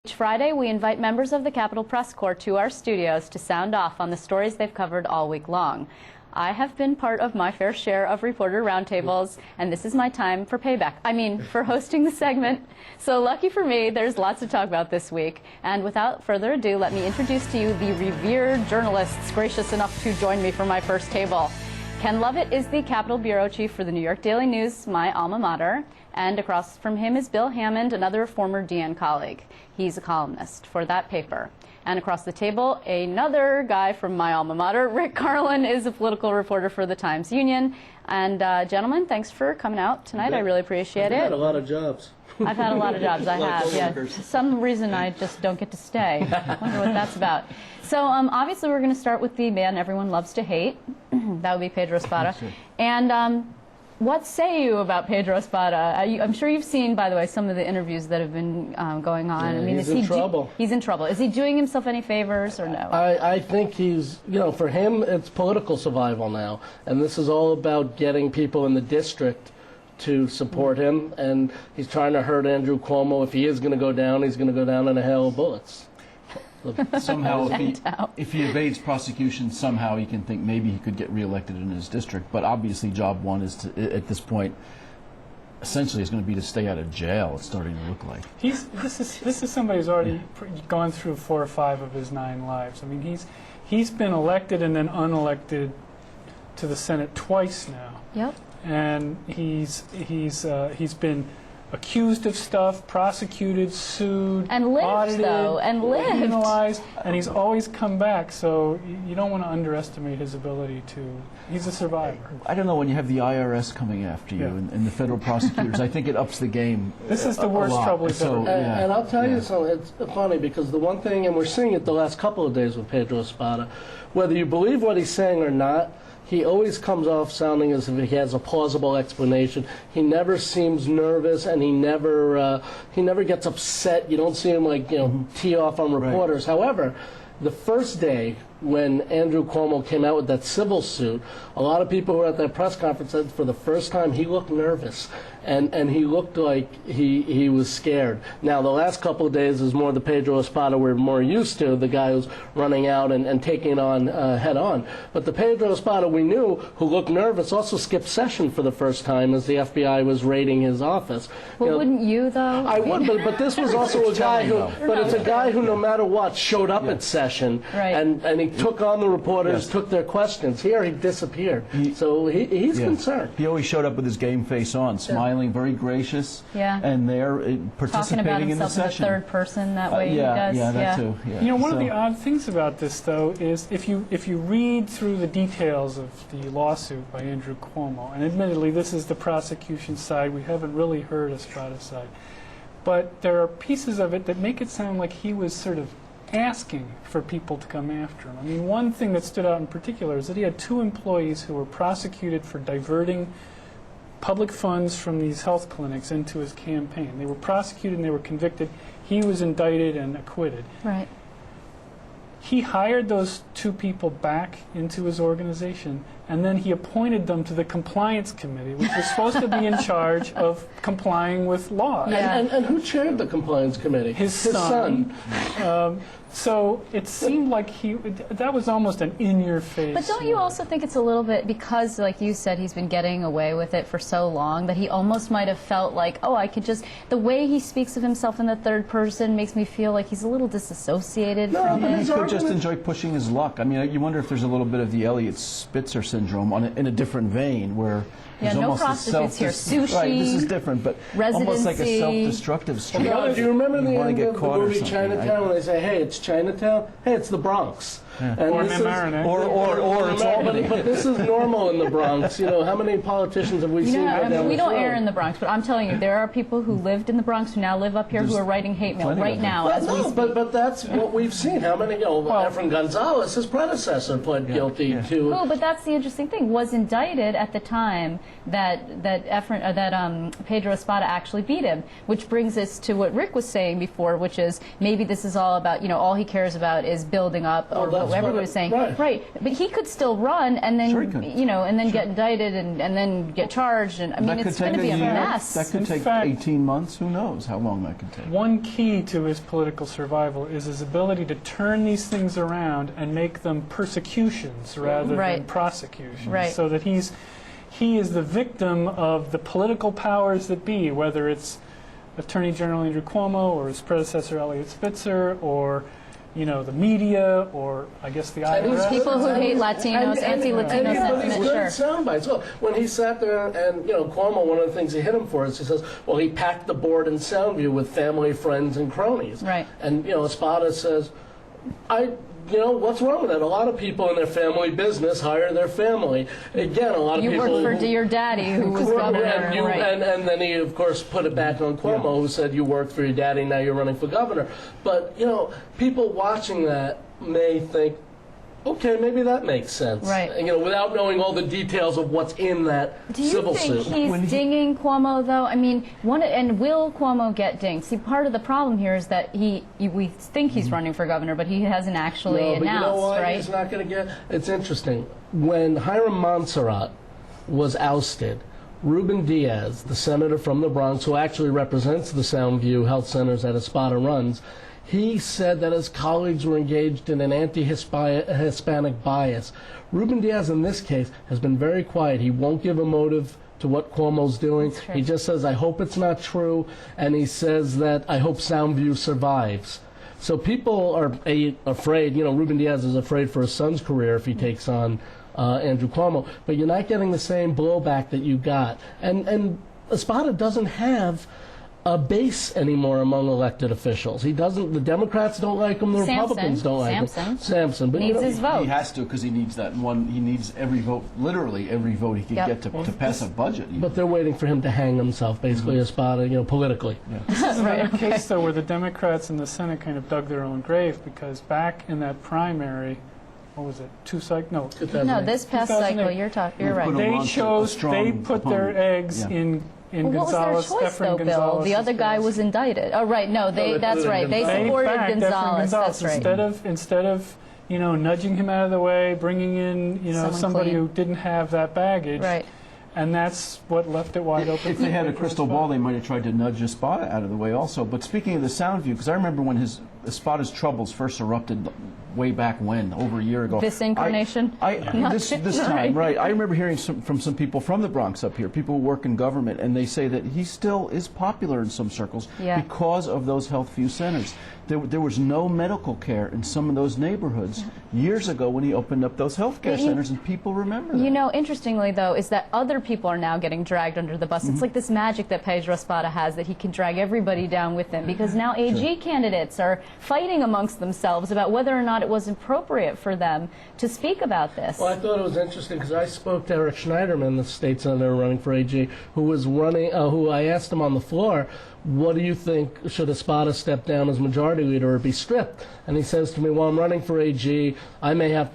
Each Friday, we invite members of the Capitol Press Corps to our studios to sound off on the stories they've covered all week long. I have been part of my fair share of reporter roundtables, and this is my time for payback. For hosting the segment. So lucky for me, there's lots to talk about this week. And without further ado, let me introduce to you the revered journalists gracious enough to join me for my first table. Ken Lovett is the Capitol Bureau Chief for the New York Daily News, my alma mater. And across from him is Bill Hammond, another former DN colleague. He's a columnist for that paper. And across the table, another guy from my alma mater, Rick Carlin, is a political reporter for the Times-Union. And gentlemen, thanks for coming out tonight. I really appreciate it. I've had a lot of jobs. I've had a lot of jobs, I have, yeah. For some reason, I just don't get to stay. I wonder what that's about. So obviously, we're going to start with the man everyone loves to hate. That would be Pedro Espada. And what say you about Pedro Espada? I'm sure you've seen, by the way, some of the interviews that have been going on. Yeah, he's in trouble. He's in trouble. Is he doing himself any favors or no? I think he's, for him, it's political survival now. And this is all about getting people in the district to support him. And he's trying to hurt Andrew Cuomo. If he is going to go down, he's going to go down in a hail of bullets. Somehow, if he evades prosecution, somehow he can think maybe he could get reelected in his district. But obviously, job one is to, at this point, essentially is going to be to stay out of jail. It's starting to look like. This is somebody who's already gone through 4 or 5 of his 9 lives. I mean, he's been elected and then unelected to the Senate twice now. Yep. And he's been accused of stuff, prosecuted, sued, and lived, audited, and lived, penalized, and he's always come back. So you don't want to underestimate his ability to. He's a survivor. I don't know, when you have the IRS coming after you and the federal prosecutors, I think it ups the game. This is the worst trouble he's ever had. And I'll tell you something. It's funny because the one thing, and we're seeing it the last couple of days with Pedro Espada, whether you believe what he's saying or not, he always comes off sounding as if he has a plausible explanation. He never seems nervous, and he never gets upset. You don't see him tee off on reporters. Right. However, the first day when Andrew Cuomo came out with that civil suit, a lot of people who were at that press conference said for the first time he looked nervous, and he looked like he was scared. Now, the last couple of days is more the Pedro Espada we're more used to, the guy who's running out and taking it on head on. But the Pedro Espada we knew, who looked nervous, also skipped session for the first time as the FBI was raiding his office. Well, wouldn't you, though? I would, but this was also a guy who, it's a guy who no matter what showed up at session, right. and he took on the reporters, took their questions. Here he disappeared. So he's concerned. He always showed up with his game face on, smiling, very gracious, and there participating in the session. Talking about himself in the third person, that way he does. Yeah, that too. Yeah. One of the odd things about this, though, is if you read through the details of the lawsuit by Andrew Cuomo, and admittedly this is the prosecution side, we haven't really heard Espada side, but there are pieces of it that make it sound like he was sort of asking for people to come after him. I mean, one thing that stood out in particular is that he had 2 employees who were prosecuted for diverting public funds from these health clinics into his campaign. They were prosecuted and they were convicted. He was indicted and acquitted. Right. He hired those 2 people back into his organization, and then he appointed them to the compliance committee, which was supposed to be in charge of complying with laws. Yeah. And who chaired the compliance committee? His son. So it seemed like that was almost an in-your-face. But don't you also think it's a little bit, because, like you said, he's been getting away with it for so long, that he almost might have felt like, oh, I could just, the way he speaks of himself in the third person makes me feel like he's a little disassociated from it. He could just enjoy pushing his luck. I mean, you wonder if there's a little bit of the Elliot Spitzer syndrome in a different vein, where there's no almost prostitutes here. Sushi. Right, this is different, but almost like a self-destructive streak. Do you remember the end of the movie Chinatown when they say, hey, it's Chinatown? Hey, it's the Bronx. Yeah. Or it's Albany. But this is normal in the Bronx. How many politicians have we seen? We don't air in the Bronx, but I'm telling you, there are people who lived in the Bronx who now live up here who are writing hate mail right now as we speak. But that's what we've seen. How many? Efrain Gonzalez, his predecessor, pled guilty to. Oh, but that's the interesting thing, was indicted at the time that Pedro Espada actually beat him, which brings us to what Rick was saying before, which is maybe this is all about, all he cares about is building up, or what everybody was saying. Right. But he could still run and then, and then get indicted and then get charged. And I mean, it's going to be a mess. That could take 18 months. Who knows how long that could take. One key to his political survival is his ability to turn these things around and make them persecutions rather than prosecutions. So that he is the victim of the political powers that be, whether it's Attorney General Andrew Cuomo or his predecessor Eliot Spitzer or the media, or I guess the IRS. People who hate Latinos, anti-Latino sentiment, sure. Sound bites. Well, when he sat there and, Cuomo, one of the things he hit him for is he says, well, he packed the board in Soundview with family, friends, and cronies. Right. And, Espada says, what's wrong with that? A lot of people in their family business hire their family. Again, a lot of people... You worked for your daddy, who was governor. And then he, of course, put it back on Cuomo, who said, you worked for your daddy, now you're running for governor. But, people watching that may think, okay, maybe that makes sense. Right. Without knowing all the details of what's in that civil suit. Do you think he's dinging Cuomo, though? I mean, and will Cuomo get dinged? See, part of the problem here is that we think he's running for governor, but he hasn't actually announced, you know what? right? He's not going to get... It's interesting. When Hiram Montserrat was ousted, Ruben Diaz, the senator from the Bronx, who actually represents the Soundview Health Centers that Espada runs, he said that his colleagues were engaged in an anti-Hispanic bias. Ruben Diaz, in this case, has been very quiet. He won't give a motive to what Cuomo's doing. He just says, I hope it's not true, and he says that I hope Soundview survives. So people are afraid. Ruben Diaz is afraid for his son's career if he takes on Andrew Cuomo. But you're not getting the same blowback that you got. And Espada doesn't have a base anymore among elected officials. He doesn't. The Democrats don't like him. The Republicans don't like him. Sampson, but needs his vote. He has to, because he needs that one. He needs every vote, literally every vote he can get to pass a budget. Even. But they're waiting for him to hang himself, basically, Espada, politically. Yeah. This is another case, though, where the Democrats in the Senate kind of dug their own grave, because back in that primary, what was it? No, this past cycle. You're right. They put their eggs in Gonzalez, what was their choice, though, Bill? The other guy was case. Indicted. Oh, right. No, that's right. They supported Gonzalez. That's right. Instead of nudging him out of the way, bringing in somebody who didn't have that baggage. Right. And that's what left it wide open. If they had a crystal ball, they might have tried to nudge Espada out of the way also. But speaking of the Soundview, because I remember when Espada's troubles first erupted way back when, over a year ago. This incarnation? This time, right. I remember hearing from some people from the Bronx up here, people who work in government, and they say that he still is popular in some circles because of those Healthview centers. There was no medical care in some of those neighborhoods years ago when he opened up those health care centers, and people remember that. Interestingly, though, is that other people are now getting dragged under the bus. It's like this magic that Pedro Espada has, that he can drag everybody down with him, because now AG candidates are fighting amongst themselves about whether or not it was appropriate for them to speak about this. Well, I thought it was interesting because I spoke to Eric Schneiderman, the state senator running for AG, who I asked him on the floor, what do you think, should Espada step down as majority leader or be stripped? And he says to me, well, I'm running for AG, I may have